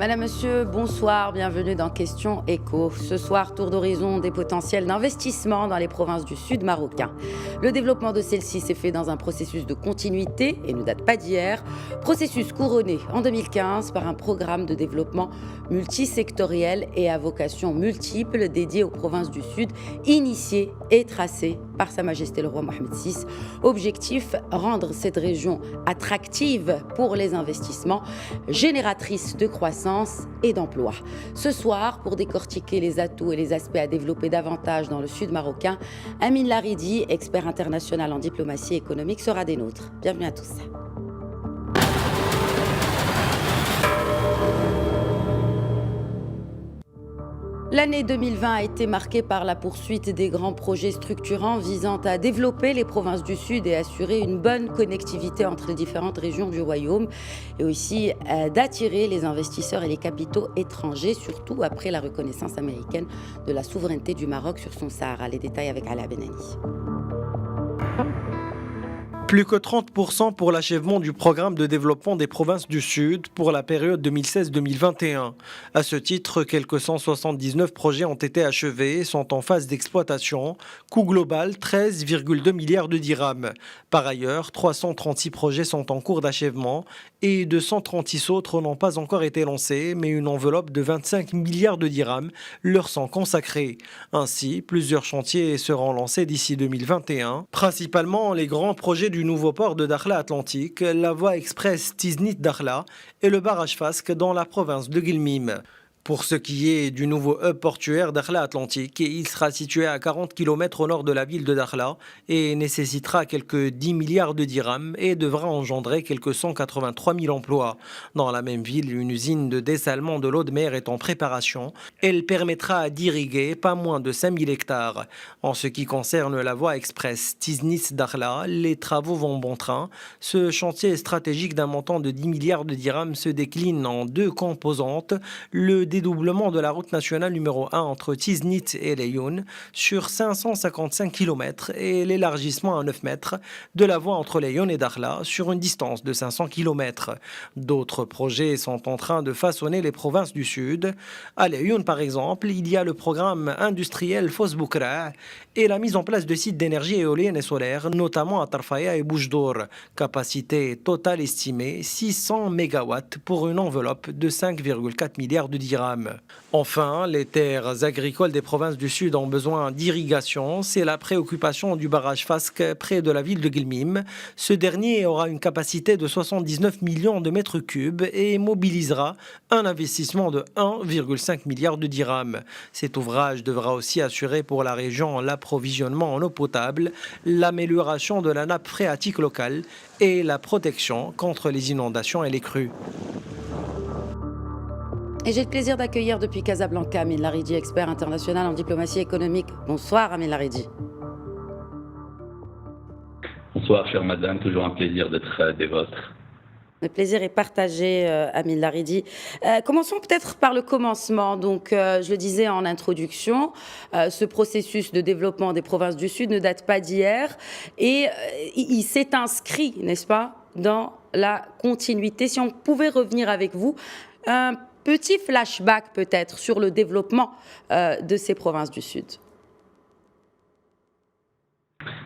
Madame, Monsieur, bonsoir, bienvenue dans Question Éco. Ce soir, tour d'horizon des potentiels d'investissement dans les provinces du sud marocain. Le développement de celle-ci s'est fait dans un processus de continuité et ne date pas d'hier. Processus couronné en 2015 par un programme de développement multisectoriel et à vocation multiple dédié aux provinces du sud, initié et tracé par Sa Majesté le roi Mohamed VI. Objectif, rendre cette région attractive pour les investissements, génératrice de croissance et d'emploi. Ce soir, pour décortiquer les atouts et les aspects à développer davantage dans le sud marocain, Amine Laridi, expert international en diplomatie économique, sera des nôtres. Bienvenue à tous. L'année 2020 a été marquée par la poursuite des grands projets structurants visant à développer les provinces du Sud et assurer une bonne connectivité entre les différentes régions du royaume et aussi d'attirer les investisseurs et les capitaux étrangers, surtout après la reconnaissance américaine de la souveraineté du Maroc sur son Sahara. Les détails avec Ala Benani. Plus que 30% pour l'achèvement du programme de développement des provinces du Sud pour la période 2016-2021. À ce titre, quelques 179 projets ont été achevés et sont en phase d'exploitation. Coût global 13,2 milliards de dirhams. Par ailleurs, 336 projets sont en cours d'achèvement et 236 autres n'ont pas encore été lancés, mais une enveloppe de 25 milliards de dirhams leur sont consacrés. Ainsi, plusieurs chantiers seront lancés d'ici 2021, principalement les grands projets du nouveau port de Dakhla Atlantique, la voie express Tiznit-Dakhla et le barrage Fasque dans la province de Guilmim. Pour ce qui est du nouveau hub portuaire Dakhla Atlantique, il sera situé à 40 km au nord de la ville de Dakhla et nécessitera quelques 10 milliards de dirhams et devra engendrer quelques 183 000 emplois. Dans la même ville, une usine de dessalement de l'eau de mer est en préparation. Elle permettra d'irriguer pas moins de 5 000 hectares. En ce qui concerne la voie express Tiznit-Dakhla, les travaux vont bon train. Ce chantier stratégique d'un montant de 10 milliards de dirhams se décline en deux composantes. Le dédoublement de la route nationale numéro 1 entre Tiznit et Laayoune sur 555 km et l'élargissement à 9 mètres de la voie entre Laayoune et Dakhla sur une distance de 500 km. D'autres projets sont en train de façonner les provinces du Sud. À Laayoune, par exemple, il y a le programme industriel Fos Boukra et la mise en place de sites d'énergie éolienne et solaire, notamment à Tarfaya et Boujdour. Capacité totale estimée 600 MW pour une enveloppe de 5,4 milliards de dirhams. Enfin, les terres agricoles des provinces du Sud ont besoin d'irrigation. C'est la préoccupation du barrage Fasque près de la ville de Guilmim. Ce dernier aura une capacité de 79 millions de mètres cubes et mobilisera un investissement de 1,5 milliard de dirhams. Cet ouvrage devra aussi assurer pour la région l'approvisionnement en eau potable, l'amélioration de la nappe phréatique locale et la protection contre les inondations et les crues. Et j'ai le plaisir d'accueillir depuis Casablanca Amine Laridi, expert international en diplomatie économique. Bonsoir Amine Laridi. Bonsoir chère madame, toujours un plaisir d'être des vôtres. Le plaisir est partagé, Amine Laridi. Commençons peut-être par le commencement. Donc, je le disais en introduction, ce processus de développement des provinces du Sud ne date pas d'hier et il s'est inscrit, n'est-ce pas, dans la continuité. Si on pouvait revenir avec vous, un petit flashback peut-être sur le développement de ces provinces du Sud.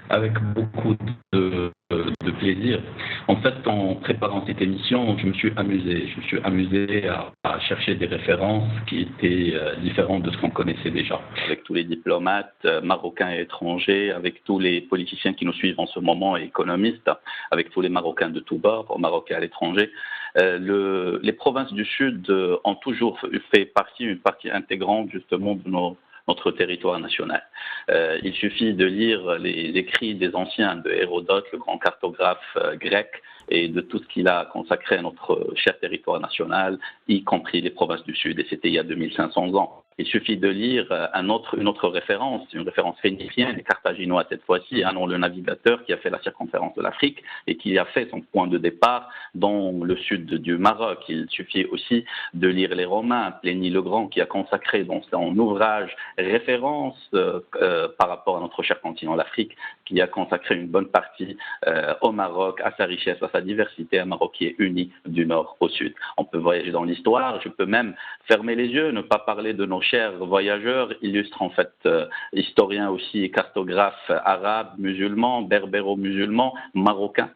Avec beaucoup de plaisir. En fait, en préparant cette émission, je me suis amusé à chercher des références qui étaient différentes de ce qu'on connaissait déjà. Avec tous les diplomates marocains et étrangers, avec tous les politiciens qui nous suivent en ce moment et économistes, avec tous les Marocains de tous bords, au Maroc et à l'étranger, les provinces du Sud ont toujours fait une partie intégrante justement de notre territoire national. Il suffit de lire les écrits des anciens de Hérodote, le grand cartographe grec, et de tout ce qu'il a consacré à notre cher territoire national, y compris les provinces du Sud, et c'était il y a 2500 ans. Il suffit de lire une autre référence, une référence phénicienne, les Carthaginois cette fois-ci, Hanon le navigateur qui a fait la circonférence de l'Afrique et qui a fait son point de départ dans le sud du Maroc. Il suffit aussi de lire les Romains, Pliny le Grand qui a consacré dans son ouvrage référence par rapport à notre notre cher continent, l'Afrique, qui a consacré une bonne partie au Maroc, à sa richesse, à sa diversité, un Maroc qui est uni du nord au sud. On peut voyager dans l'histoire, je peux même fermer les yeux, ne pas parler de nos chers voyageurs, illustres en fait, historiens aussi, cartographes arabes, musulmans, berbéro-musulmans, marocains.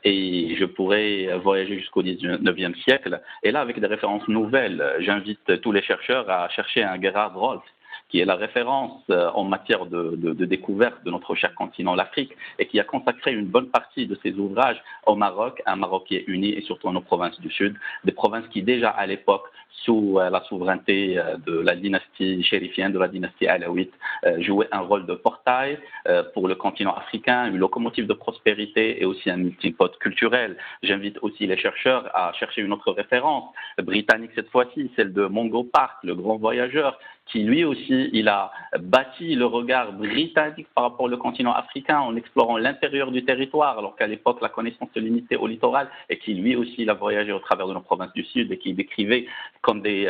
Et je pourrais voyager jusqu'au 19e siècle. Et là, avec des références nouvelles, j'invite tous les chercheurs à chercher un Gerhard Rolf, qui est la référence en matière de découverte de notre cher continent, l'Afrique, et qui a consacré une bonne partie de ses ouvrages au Maroc, un Maroc qui est uni, et surtout à nos provinces du Sud, des provinces qui déjà à l'époque, sous la souveraineté de la dynastie chérifienne, de la dynastie alaouite, jouaient un rôle de portail pour le continent africain, une locomotive de prospérité et aussi un multipode culturel. J'invite aussi les chercheurs à chercher une autre référence, britannique cette fois-ci, celle de Mungo Park, le grand voyageur, qui lui aussi, il a bâti le regard britannique par rapport au continent africain en explorant l'intérieur du territoire, alors qu'à l'époque, la connaissance se limitait au littoral, et qui lui aussi, il a voyagé au travers de nos provinces du Sud et qui décrivait comme des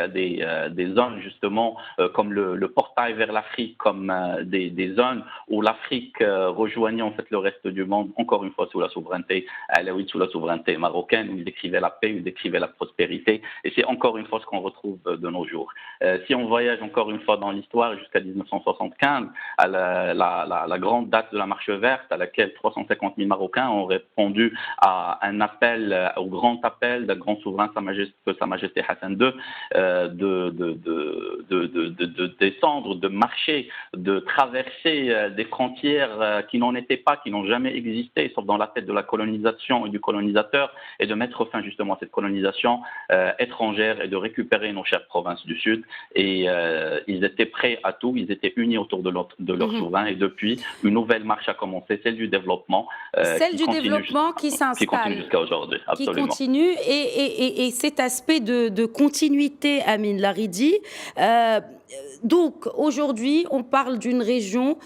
zones, justement, comme le portail vers l'Afrique, comme des zones où l'Afrique rejoignait en fait le reste du monde, encore une fois sous la souveraineté alaouite, sous la souveraineté marocaine, où il décrivait la paix, où il décrivait la prospérité, et c'est encore une fois ce qu'on retrouve de nos jours. Si on voyage encore une fois dans l'histoire jusqu'à 1975, à la grande date de la marche verte, à laquelle 350 000 Marocains ont répondu à un appel, au grand appel d'un grand souverain, Sa Majesté Hassan II, de descendre, de marcher, de traverser des frontières qui n'en étaient pas, qui n'ont jamais existé, sauf dans la tête de la colonisation et du colonisateur, et de mettre fin justement à cette colonisation étrangère et de récupérer nos chères provinces du Sud. Et ils étaient prêts à tout, ils étaient unis autour de leur souverain, et depuis, une nouvelle marche a commencé, celle du développement. Celle du développement qui s'installe. Qui continue jusqu'à aujourd'hui, absolument. Qui continue, et cet aspect de continuité, Amine Laridi. Donc, aujourd'hui, on parle d'une région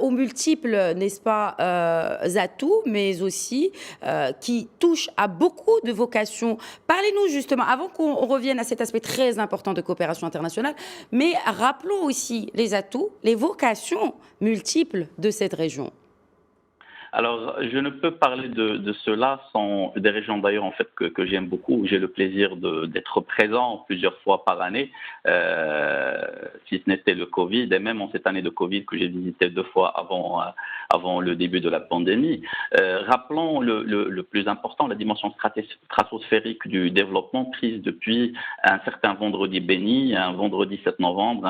aux multiples, n'est-ce pas, atouts, mais aussi qui touche à beaucoup de vocations. Parlez-nous justement, avant qu'on revienne à cet aspect très important de coopération internationale, mais rappelons aussi les atouts, les vocations multiples de cette région. Alors, je ne peux parler de cela sans des régions d'ailleurs en fait que j'aime beaucoup, où j'ai le plaisir d'être présent plusieurs fois par année, si ce n'était le Covid, et même en cette année de Covid que j'ai visité 2 fois avant le début de la pandémie. Rappelons le plus important, la dimension stratosphérique du développement prise depuis un certain vendredi béni, un vendredi 7 novembre,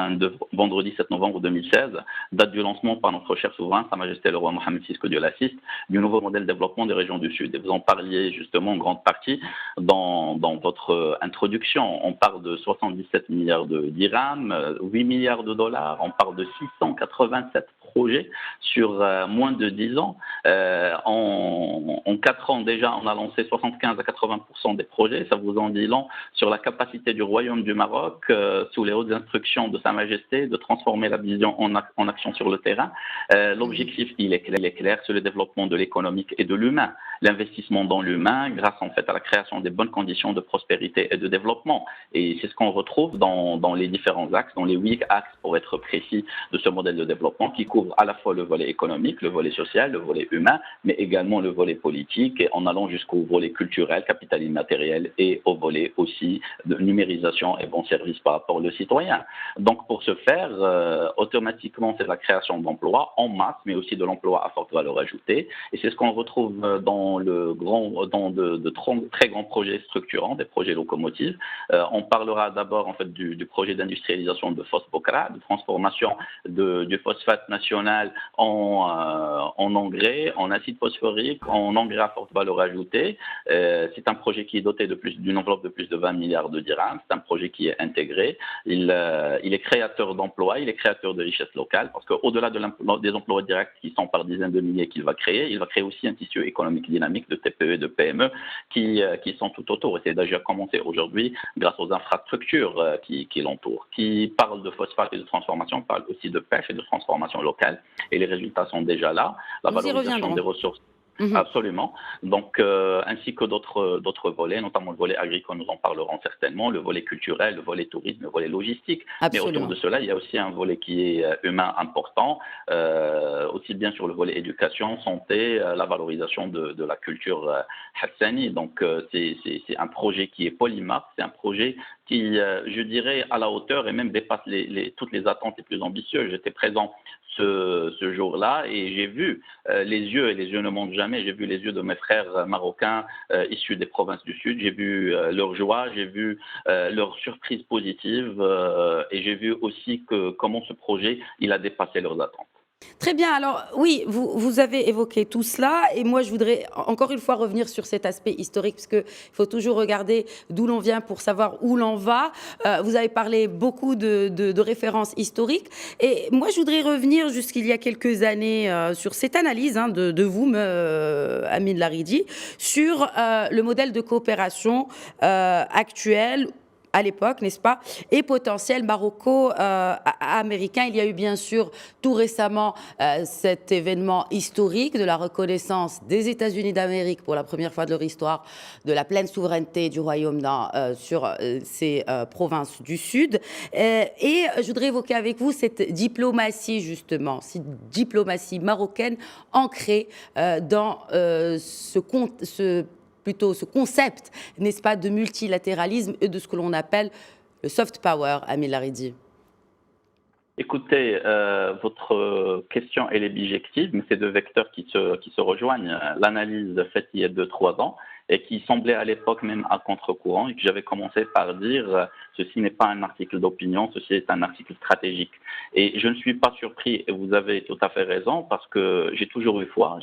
vendredi 7 novembre 2016, date du lancement par notre cher souverain, Sa Majesté le roi Mohammed VI, que Dieu l'assiste, du nouveau modèle de développement des régions du Sud. Et vous en parliez justement en grande partie dans votre introduction. On parle de 77 milliards de dirhams, 8 milliards de dollars, on parle de 687 projets sur moins de 10 ans. En 4 ans déjà, on a lancé 75 à 80% des projets. Ça vous en dit long sur la capacité du Royaume du Maroc, sous les hautes instructions de Sa Majesté, de transformer la vision en action sur le terrain. L'objectif, il est clair, c'est le développement de l'économique et de l'humain. L'investissement dans l'humain grâce en fait à la création des bonnes conditions de prospérité et de développement. Et c'est ce qu'on retrouve dans les différents axes, dans les 8 axes pour être précis de ce modèle de développement qui couvre à la fois le volet économique, le volet social, le volet humain, mais également le volet politique, et en allant jusqu'au volet culturel, capital immatériel, et au volet aussi de numérisation et bon service par rapport aux citoyens. Donc pour ce faire, automatiquement c'est la création d'emplois en masse, mais aussi de l'emploi à forte valeur ajoutée. Et c'est ce qu'on retrouve dans de très grands projets structurants, des projets locomotives. On parlera d'abord en fait du projet d'industrialisation de Phosphocra, de transformation du phosphate national en engrais, en acide phosphorique, en engrais à forte valeur ajoutée. C'est un projet qui est doté d'une enveloppe de plus de 20 milliards de dirhams. C'est un projet qui est intégré. Il est créateur d'emplois, il est créateur de richesses locales, parce qu'au-delà des emplois directs qui sont par dizaines de milliers qu'il va créer, il va créer aussi un tissu économique dynamique de TPE et de PME qui sont tout autour. Et c'est déjà commencé aujourd'hui grâce aux infrastructures qui l'entourent. Qui parle de phosphate et de transformation, parle aussi de pêche et de transformation locale. Et les résultats sont déjà là. La valorisation des ressources. Mhm. Absolument. Donc, ainsi que d'autres volets, notamment le volet agricole, nous en parlerons certainement, le volet culturel, le volet tourisme, le volet logistique. Mais autour de Absolument. cela, il y a aussi un volet qui est humain important, aussi bien sur le volet éducation, santé, la valorisation de la culture hassani. Donc, c'est un projet qui est polymarque, c'est un projet qui, je dirais, à la hauteur et même dépasse toutes les attentes les plus ambitieuses. J'étais présent ce jour-là et j'ai vu les yeux, et les yeux ne mentent jamais, j'ai vu les yeux de mes frères marocains issus des provinces du Sud, j'ai vu leur joie, j'ai vu leur surprise positive et j'ai vu aussi comment ce projet, il a dépassé leurs attentes. Très bien. Alors oui, vous avez évoqué tout cela et moi je voudrais encore une fois revenir sur cet aspect historique parce qu'il faut toujours regarder d'où l'on vient pour savoir où l'on va. Vous avez parlé beaucoup de références historiques et moi je voudrais revenir jusqu'il y a quelques années sur cette analyse de vous, Amine Laridi, sur le modèle de coopération actuel à l'époque, n'est-ce pas, et potentiel maroco-américain. Il y a eu bien sûr tout récemment cet événement historique de la reconnaissance des États-Unis d'Amérique pour la première fois de leur histoire de la pleine souveraineté du royaume sur ces provinces du Sud. Et je voudrais évoquer avec vous cette diplomatie justement, cette diplomatie marocaine ancrée dans ce concept, n'est-ce pas, de multilatéralisme et de ce que l'on appelle le soft power, Amine Laridi. Écoutez, votre question, elle est bijective, mais c'est deux vecteurs qui se rejoignent. L'analyse faite il y a 2, 3 ans et qui semblait à l'époque même à contre-courant et que j'avais commencé par dire ceci n'est pas un article d'opinion, ceci est un article stratégique. Et je ne suis pas surpris, et vous avez tout à fait raison, parce que j'ai toujours eu foi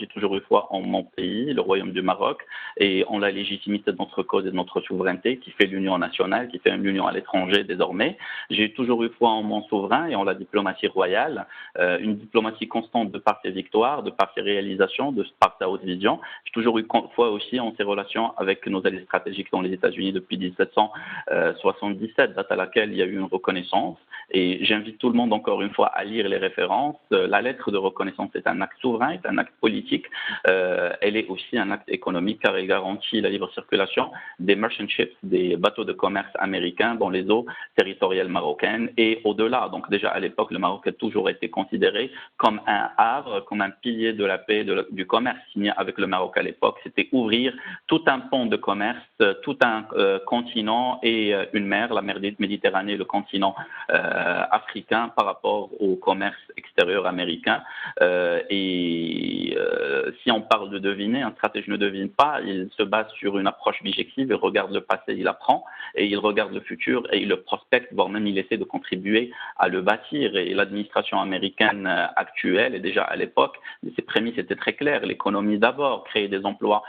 en mon pays, le Royaume du Maroc, et en la légitimité de notre cause et de notre souveraineté qui fait l'union nationale, qui fait une union à l'étranger désormais. J'ai toujours eu foi en mon souverain et en la diplomatie royale, une diplomatie constante de par ses victoires, de par ses réalisations, de par sa haute vision. J'ai toujours eu foi aussi en ses relations avec nos alliés stratégiques dans les États-Unis depuis 1777, date à laquelle il y a eu une reconnaissance. Et j'invite tout le monde encore une fois à lire les références. La lettre de reconnaissance est un acte souverain, est un acte politique. Elle est aussi un acte économique car elle garantit la libre circulation des merchant ships, des bateaux de commerce américains dans les eaux territoriales marocaines et au-delà. Donc déjà à l'époque, le Maroc a toujours été considéré comme un havre, comme un pilier de la paix, du commerce signé avec le Maroc à l'époque. C'était ouvrir tout un pont de commerce, tout un continent et une mer, la mer Méditerranée, le continent africain par rapport au commerce extérieur américain. Si on parle de deviner, un stratège ne devine pas, il se base sur une approche bijective, il regarde le passé, il apprend, et il regarde le futur et il le prospecte, voire même il essaie de contribuer à le bâtir. Et l'administration américaine actuelle, et déjà à l'époque, ses prémices étaient très claires. L'économie d'abord, créer des emplois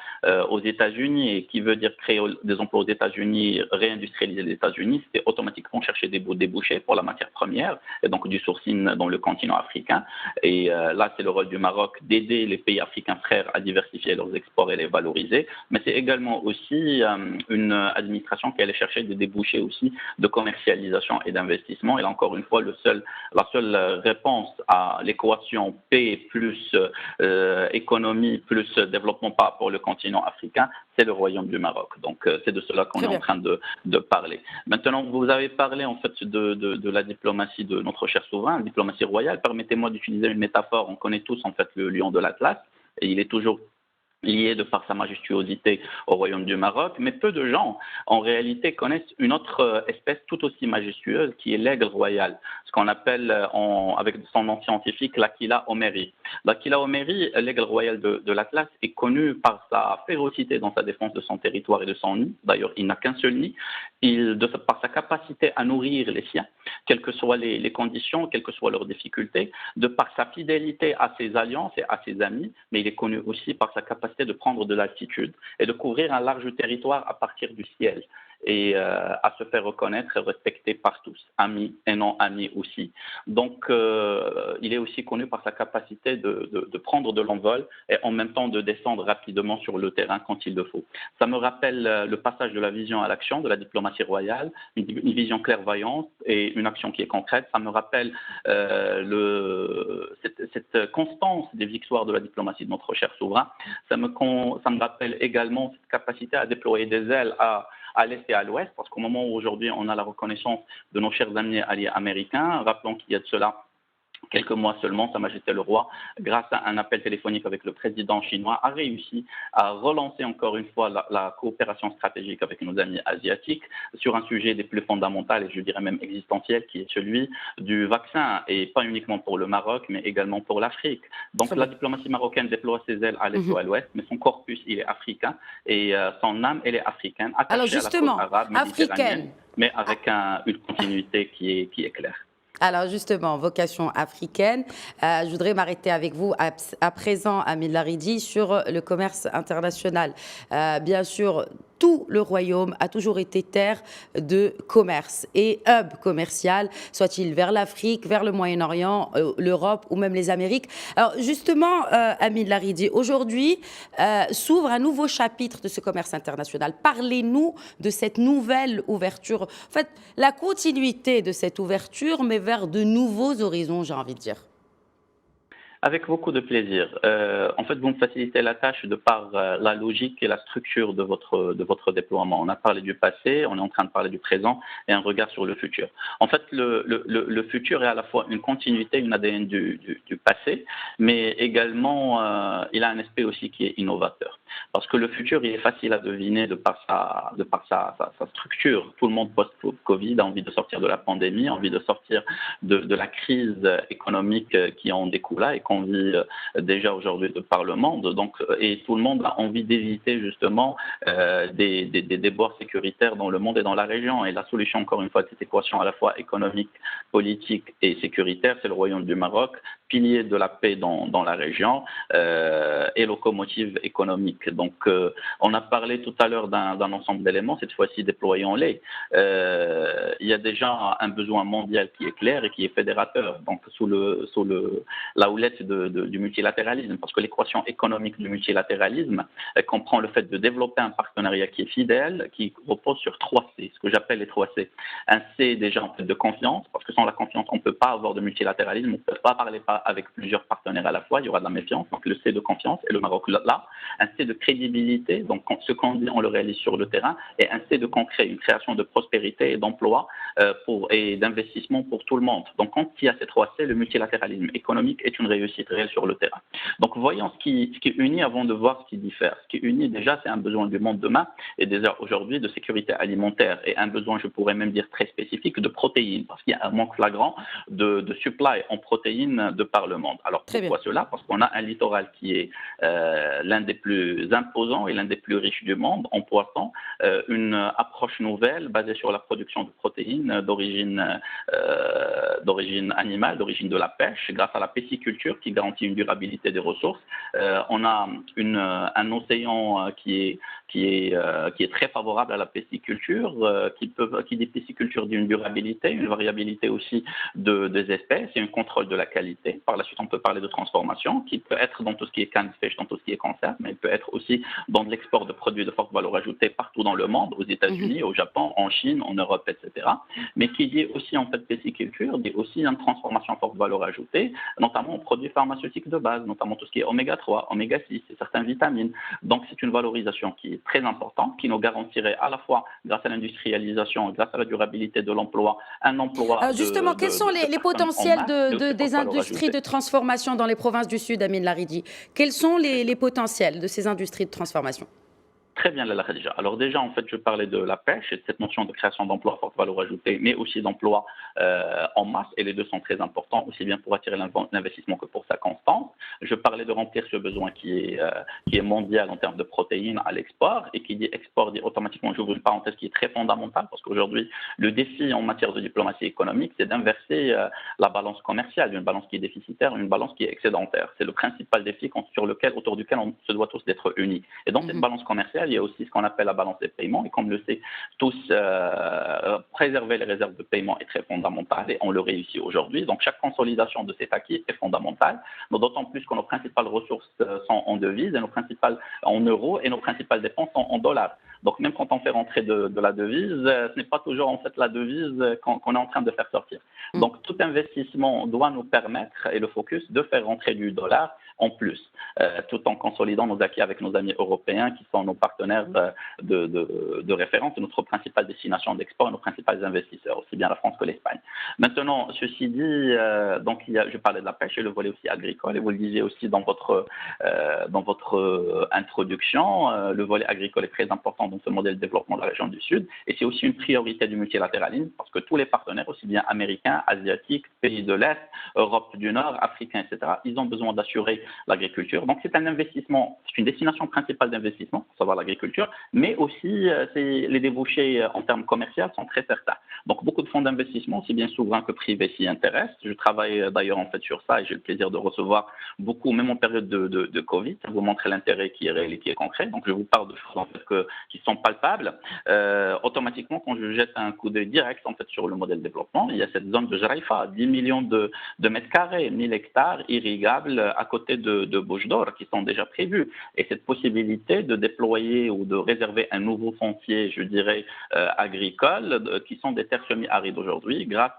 aux États-Unis, et qui veut dire créer des emplois aux États-Unis, réindustrialiser les États-Unis, c'était automatiquement chercher des débouchés pour la matière première, et donc du sourcing dans le continent africain. Et là, c'est le rôle du Maroc d'aider les pays africains frères à diversifier leurs exports et les valoriser. Mais c'est également aussi une administration qui allait chercher des débouchés aussi de commercialisation et d'investissement. Et là, encore une fois, la seule réponse à l'équation paix plus économie plus développement par rapport au continent africain, c'est le Royaume du Maroc. Donc, c'est de cela qu'on est en train de parler. Maintenant, vous avez parlé en fait de la diplomatie de notre cher souverain, la diplomatie royale. Permettez-moi d'utiliser une métaphore. On connaît tous en fait le lion de l'Atlas et il est toujours lié de par sa majestuosité au Royaume du Maroc, mais peu de gens, en réalité, connaissent une autre espèce tout aussi majestueuse qui est l'aigle royal, ce qu'on appelle, avec son nom scientifique, l'Aquila homeri. L'Aquila homeri, l'aigle royal de l'Atlas, est connu par sa férocité dans sa défense de son territoire et de son nid. D'ailleurs, il n'a qu'un seul nid. Par sa capacité à nourrir les siens, quelles que soient les conditions, quelles que soient leurs difficultés, de par sa fidélité à ses alliances et à ses amis, mais il est connu aussi par sa capacité de prendre de l'altitude et de couvrir un large territoire à partir du ciel. et à se faire reconnaître et respecter par tous, amis et non amis aussi. Donc, il est aussi connu par sa capacité de prendre de l'envol et en même temps de descendre rapidement sur le terrain quand il le faut. Ça me rappelle le passage de la vision à l'action, de la diplomatie royale, une vision clairvoyante et une action qui est concrète. Ça me rappelle cette constance des victoires de la diplomatie de notre cher souverain. Ça me rappelle également cette capacité à déployer des ailes à l'est et à l'ouest, parce qu'au moment où aujourd'hui on a la reconnaissance de nos chers amis alliés américains, rappelons qu'il y a de cela quelques mois seulement, Sa Majesté le Roi, grâce à un appel téléphonique avec le président chinois, a réussi à relancer encore une fois la coopération stratégique avec nos amis asiatiques sur un sujet des plus fondamentaux et je dirais même existentiel, qui est celui du vaccin, et pas uniquement pour le Maroc, mais également pour l'Afrique. Donc la diplomatie marocaine déploie ses ailes à l'est ou à l'ouest, mais son corpus, il est africain, et son âme, elle est africaine, attachée à la côte arabe, méditerranéenne, mais avec une continuité qui est claire. Alors justement, vocation africaine, je voudrais m'arrêter avec vous à présent, Amin Laridi, sur le commerce international. Bien sûr, tout le royaume a toujours été terre de commerce et hub commercial, soit-il vers l'Afrique, vers le Moyen-Orient, l'Europe ou même les Amériques. Alors justement, Amin Laridi, aujourd'hui s'ouvre un nouveau chapitre de ce commerce international. Parlez-nous de cette nouvelle ouverture, en fait, la continuité de cette ouverture, mais vers de nouveaux horizons, j'ai envie de dire. Avec beaucoup de plaisir. En fait, vous me facilitez la tâche de par la logique et la structure de votre déploiement. On a parlé du passé, on est en train de parler du présent et un regard sur le futur. En fait, le futur est à la fois une continuité, une ADN du passé, mais également, il a un aspect aussi qui est innovateur. Parce que le futur, il est facile à deviner de par sa structure. Tout le monde post-Covid a envie de sortir de la pandémie, a envie de sortir de la crise économique qui en découle et qu'on vit déjà aujourd'hui de par le monde. Donc, et tout le monde a envie d'éviter justement des déboires sécuritaires dans le monde et dans la région. Et la solution, encore une fois, de cette équation à la fois économique, politique et sécuritaire, c'est le Royaume du Maroc, pilier de la paix dans la région et locomotive économique. Donc, on a parlé tout à l'heure d'un ensemble d'éléments, cette fois-ci déployons-les. Il y a déjà un besoin mondial qui est clair et qui est fédérateur, donc sous la houlette du multilatéralisme, parce que l'équation économique du multilatéralisme comprend le fait de développer un partenariat qui est fidèle, qui repose sur 3 C, ce que j'appelle les 3 C. Un C déjà en fait de confiance, parce que sans la confiance, on ne peut pas avoir de multilatéralisme, on ne peut pas parler avec plusieurs partenaires à la fois, il y aura de la méfiance, donc le C de confiance, et le Maroc là, un C de crédibilité, donc ce qu'on dit, on le réalise sur le terrain, et un C de concret, une création de prospérité et d'emploi et d'investissement pour tout le monde. Donc quand il y a ces 3 C, le multilatéralisme économique est une réussite réelle sur le terrain. Donc voyons ce qui unit avant de voir ce qui diffère. Ce qui unit déjà, c'est un besoin du monde demain et déjà aujourd'hui de sécurité alimentaire et un besoin, je pourrais même dire très spécifique, de protéines, parce qu'il y a un manque flagrant de supply en protéines de par le monde. Alors pourquoi cela? Parce qu'on a un littoral qui est l'un des plus imposants et l'un des plus riches du monde en poissons, une approche nouvelle basée sur la production de protéines d'origine animale, d'origine de la pêche, grâce à la pisciculture qui garantit une durabilité des ressources. On a un océan qui est très favorable à la pisciculture, qui dit pisciculture d'une durabilité, une variabilité aussi des espèces et un contrôle de la qualité. Par la suite, on peut parler de transformation qui peut être dans tout ce qui est canne de pêche, dans tout ce qui est conserve, mais il peut être aussi dans l'export de produits de forte valeur ajoutée partout dans le monde, aux États-Unis, au Japon, en Chine, en Europe, etc. Mais qui dit aussi en fait pisciculture, dit aussi une transformation à forte valeur ajoutée, notamment en produits pharmaceutiques de base, notamment tout ce qui est oméga 3, oméga 6 et certaines vitamines. Donc c'est une valorisation qui est très importante, qui nous garantirait à la fois grâce à l'industrialisation, grâce à la durabilité de l'emploi, un emploi. Alors justement, quels sont les potentiels des industries de transformation dans les provinces du Sud, Amin Laridi? Quels sont les potentiels de ces industries de transformation? Très bien, Lala Khadija. Alors déjà, en fait, je parlais de la pêche et de cette notion de création d'emplois à forte valeur ajoutée, mais aussi d'emplois en masse, et les deux sont très importants, aussi bien pour attirer l'investissement que pour sa constance. je parlais de remplir ce besoin qui est mondial en termes de protéines à l'export, et qui dit export dit automatiquement, j'ouvre une parenthèse qui est très fondamentale, parce qu'aujourd'hui, le défi en matière de diplomatie économique, c'est d'inverser la balance commerciale, une balance qui est déficitaire, une balance qui est excédentaire. C'est le principal défi autour duquel on se doit tous d'être unis. Et dans cette balance commerciale, il y a aussi ce qu'on appelle la balance des paiements, et comme le sait tous, préserver les réserves de paiement est très fondamental, et on le réussit aujourd'hui. Donc chaque consolidation de cet acquis est fondamentale, d'autant plus que nos principales ressources sont en devises, et nos principales en euros, et nos principales dépenses sont en dollars. Donc même quand on fait rentrer de la devise, ce n'est pas toujours en fait la devise qu'on est en train de faire sortir. Donc tout investissement doit nous permettre, et le focus, de faire rentrer du dollar en plus, tout en consolidant nos acquis avec nos amis européens qui sont nos partenaires de référence, notre principale destination d'export et nos principaux investisseurs, aussi bien la France que l'Espagne. Maintenant, ceci dit, donc je parlais de la pêche et le volet aussi agricole, et vous le disiez aussi dans votre introduction, le volet agricole est très important dans ce modèle de développement de la région du Sud, et c'est aussi une priorité du multilatéralisme, parce que tous les partenaires, aussi bien américains, asiatiques, pays de l'Est, Europe du Nord, africains, etc., ils ont besoin d'assurer l'agriculture. Donc c'est un investissement, c'est une destination principale d'investissement, à savoir l'agriculture, mais aussi les débouchés en termes commerciaux sont très certains. Donc beaucoup de fonds d'investissement, aussi bien souverains que privés, s'y intéressent. Je travaille d'ailleurs en fait sur ça, et j'ai le plaisir de recevoir beaucoup, même en période de Covid, ça vous montre l'intérêt qui est réel et qui est concret. Donc je vous parle de choses en fait qui sont palpables. Automatiquement, quand je jette un coup d'œil direct en fait sur le modèle de développement, il y a cette zone de Jaraïfa, 10 millions de mètres carrés, 1000 hectares irrigables à côté de Bouches d'Or qui sont déjà prévus. Et cette possibilité de déployer ou de réserver un nouveau foncier, je dirais, agricole, qui sont des terres semi-arides aujourd'hui, grâce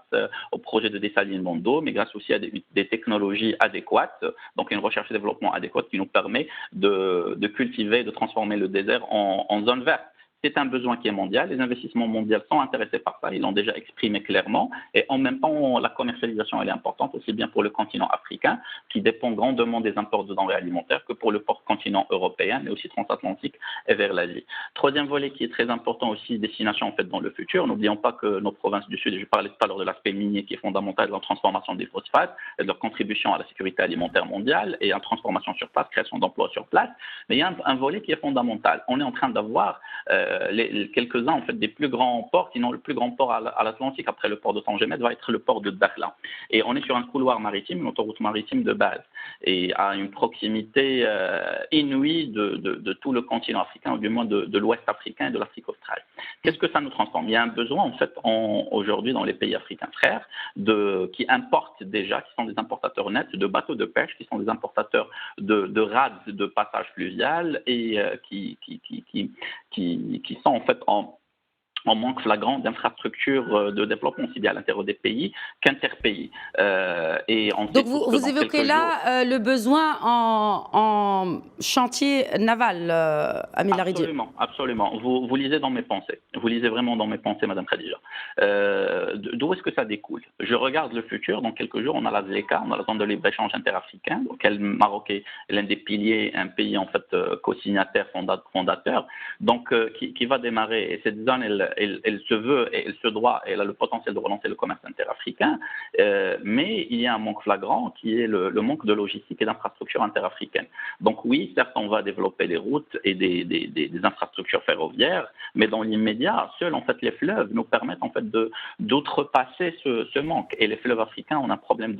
au projet de dessalement d'eau, mais grâce aussi à des technologies adéquates, donc une recherche et développement adéquate qui nous permet de cultiver, de transformer le désert en zone verte. C'est un besoin qui est mondial. Les investissements mondiaux sont intéressés par ça. Ils l'ont déjà exprimé clairement. Et en même temps, la commercialisation, elle est importante aussi bien pour le continent africain, qui dépend grandement des imports de denrées alimentaires, que pour le continent européen, mais aussi transatlantique et vers l'Asie. Troisième volet qui est très important aussi, destination en fait dans le futur. N'oublions pas que nos provinces du Sud, et je parlais tout à l'heure de l'aspect minier qui est fondamental dans la transformation des phosphates et de leur contribution à la sécurité alimentaire mondiale et à la transformation sur place, création d'emplois sur place. Mais il y a un volet qui est fondamental. On est en train d'avoir quelques-uns en fait des plus grands ports, sinon le plus grand port à l'Atlantique après le port de Tanger-Med va être le port de Dakhla. Et on est sur un couloir maritime, une autoroute maritime de base, et à une proximité inouïe de tout le continent africain, ou du moins de l'Ouest africain et de l'Afrique australe. Qu'est-ce que ça nous transforme? Il y a un besoin en fait aujourd'hui dans les pays africains frères qui importent déjà, qui sont des importateurs nets de bateaux de pêche, qui sont des importateurs de rades de passage fluvial, et qui sont en fait en manque flagrant d'infrastructures de développement, aussi bien à l'intérieur des pays qu'interpays. Donc vous évoquez là le besoin en chantier naval, Amine Laridi. Absolument, absolument. Vous lisez dans mes pensées. Vous lisez vraiment dans mes pensées, Madame Khadija. D'où est-ce que ça découle? Je regarde le futur. Dans quelques jours, on a la ZLECA, on a la zone de libre-échange interafricain, auquel le Maroc est l'un des piliers, un pays en fait co-signataire, fondateur, donc qui va démarrer. Et cette zone, elle se veut et elle se doit, elle a le potentiel de relancer le commerce interafricain, mais il y a un manque flagrant qui est le manque de logistique et d'infrastructures interafricaines. Donc oui, certes, on va développer des routes et des infrastructures ferroviaires, mais dans l'immédiat, seuls en fait les fleuves nous permettent en fait d'outrepasser ce manque. Et les fleuves africains ont un problème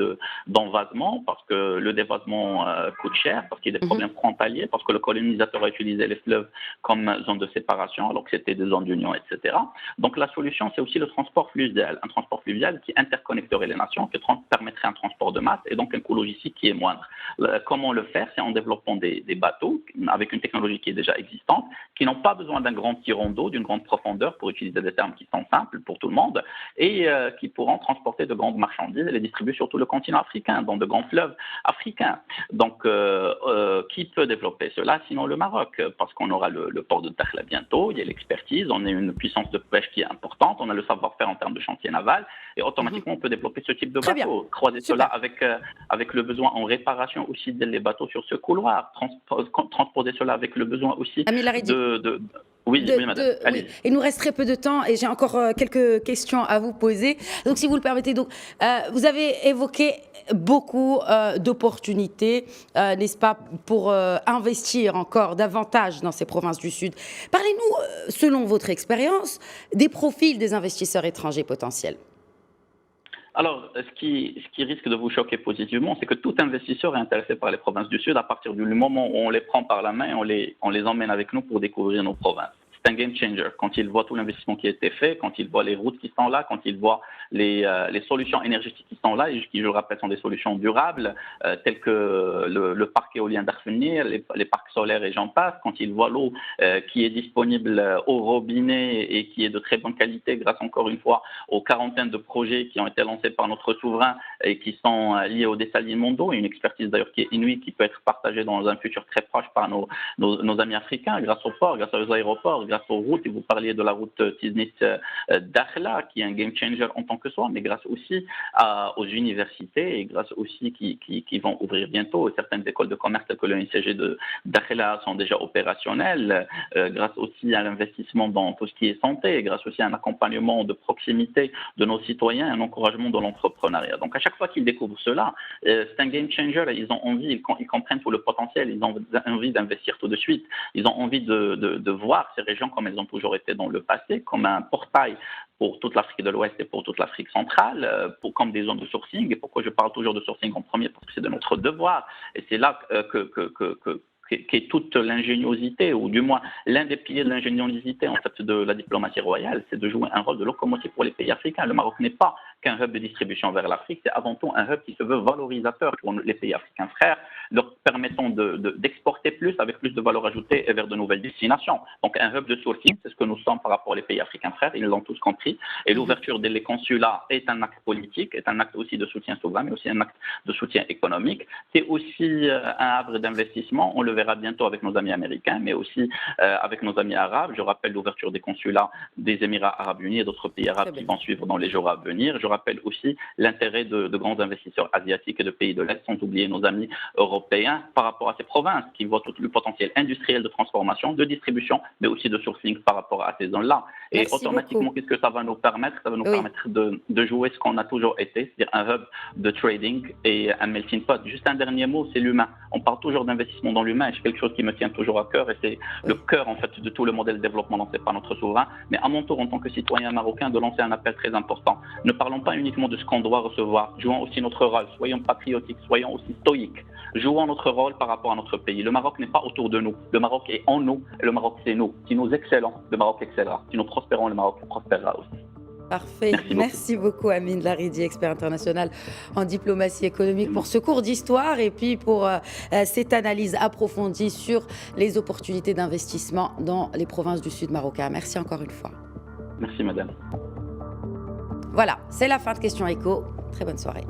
d'envasement, parce que le dévasement coûte cher, parce qu'il y a des problèmes frontaliers, parce que le colonisateur a utilisé les fleuves comme zone de séparation, alors que c'était des zones d'union, etc. Donc la solution, c'est aussi le transport fluvial, un transport fluvial qui interconnecterait les nations, qui permettrait un transport de masse et donc un coût logistique qui est moindre. Comment le faire? C'est en développant des bateaux avec une technologie qui est déjà existante, qui n'ont pas besoin d'un grand tirant d'eau, d'une grande profondeur, pour utiliser des termes qui sont simples pour tout le monde, et qui pourront transporter de grandes marchandises et les distribuer sur tout le continent africain, dans de grands fleuves africains. Donc qui peut développer cela sinon le Maroc? Parce qu'on aura le port de Dakhla bientôt, il y a l'expertise, on a une puissance de pêche qui est importante, on a le savoir-faire en termes de chantier naval, et automatiquement on peut développer ce type de bateau. Croiser cela avec le besoin en réparation aussi des bateaux sur ce couloir, transposer cela avec le besoin aussi Oui, oui, madame. Oui. Il nous reste très peu de temps et j'ai encore quelques questions à vous poser. Donc, si vous le permettez, vous avez évoqué beaucoup d'opportunités, n'est-ce pas, pour investir encore davantage dans ces provinces du Sud. Parlez-nous, selon votre expérience, des profils des investisseurs étrangers potentiels. Alors, ce qui risque de vous choquer positivement, c'est que tout investisseur est intéressé par les provinces du Sud à partir du moment où on les prend par la main et on les emmène avec nous pour découvrir nos provinces. C'est un game changer. Quand ils voient tout l'investissement qui a été fait, quand ils voient les routes qui sont là, quand ils voient les solutions énergétiques qui sont là, et qui, je le rappelle, sont des solutions durables, telles que le parc éolien d'Arfenir, les parcs solaires et j'en passe, quand ils voient l'eau qui est disponible au robinet et qui est de très bonne qualité grâce encore une fois aux quarantaines de projets qui ont été lancés par notre souverain et qui sont liés au dessalement d'eau, et une expertise d'ailleurs qui est inouïe, qui peut être partagée dans un futur très proche par nos amis africains, grâce aux ports, grâce aux aéroports, grâce aux routes, et vous parliez de la route Tiznit-Dakhla, qui est un game changer en tant que soi, mais grâce aussi aux universités et grâce aussi qui vont ouvrir bientôt. Certaines écoles de commerce telles que le NCG de Dakhla sont déjà opérationnelles, grâce aussi à l'investissement dans tout ce qui est santé, grâce aussi à un accompagnement de proximité de nos citoyens, un encouragement de l'entrepreneuriat. Donc à chaque fois qu'ils découvrent cela, c'est un game changer, ils ont envie, ils comprennent tout le potentiel, ils ont envie d'investir tout de suite, ils ont envie de voir ces régions comme elles ont toujours été dans le passé, comme un portail pour toute l'Afrique de l'Ouest et pour toute l'Afrique centrale, comme des zones de sourcing. Et pourquoi je parle toujours de sourcing en premier? Parce que c'est de notre devoir. Et c'est là qu'est toute l'ingéniosité, ou du moins l'un des piliers de l'ingéniosité en fait de la diplomatie royale, c'est de jouer un rôle de locomotive pour les pays africains. Le Maroc n'est pas qu'un hub de distribution vers l'Afrique, c'est avant tout un hub qui se veut valorisateur pour les pays africains frères, leur permettant d'exporter plus avec plus de valeur ajoutée et vers de nouvelles destinations. Donc un hub de sourcing, c'est ce que nous sommes par rapport aux pays africains frères, ils l'ont tous compris. Et l'ouverture des consulats est un acte politique, est un acte aussi de soutien souverain, mais aussi un acte de soutien économique. C'est aussi un havre d'investissement. On le verra bientôt avec nos amis américains, mais aussi avec nos amis arabes. Je rappelle l'ouverture des consulats des Émirats arabes unis et d'autres pays arabes qui vont suivre dans les jours à venir. Je rappelle aussi l'intérêt de grands investisseurs asiatiques et de pays de l'Est, sans oublier nos amis européens, par rapport à ces provinces qui voient tout le potentiel industriel de transformation, de distribution, mais aussi de sourcing par rapport à ces zones-là. Et Merci automatiquement, beaucoup. qu'est-ce que ça va nous permettre? Ça va nous permettre de jouer ce qu'on a toujours été, c'est-à-dire un hub de trading et un melting pot. Juste un dernier mot, c'est l'humain. On parle toujours d'investissement dans l'humain, et c'est quelque chose qui me tient toujours à cœur, et c'est le cœur en fait de tout le modèle de développement lancé par notre souverain. Mais à mon tour, en tant que citoyen marocain, de lancer un appel très important. Ne parlons pas uniquement de ce qu'on doit recevoir, jouons aussi notre rôle, soyons patriotiques, soyons aussi stoïques, jouons notre rôle par rapport à notre pays. Le Maroc n'est pas autour de nous, le Maroc est en nous, et le Maroc c'est nous. Si nous excellons, le Maroc excellera. Si nous prospérons, le Maroc prospérera aussi. Parfait. Merci beaucoup, Amine Laridi, expert international en diplomatie économique, pour ce cours d'histoire et puis pour cette analyse approfondie sur les opportunités d'investissement dans les provinces du Sud marocain. Merci encore une fois. Merci, madame. Voilà, c'est la fin de Question Écho. Très bonne soirée.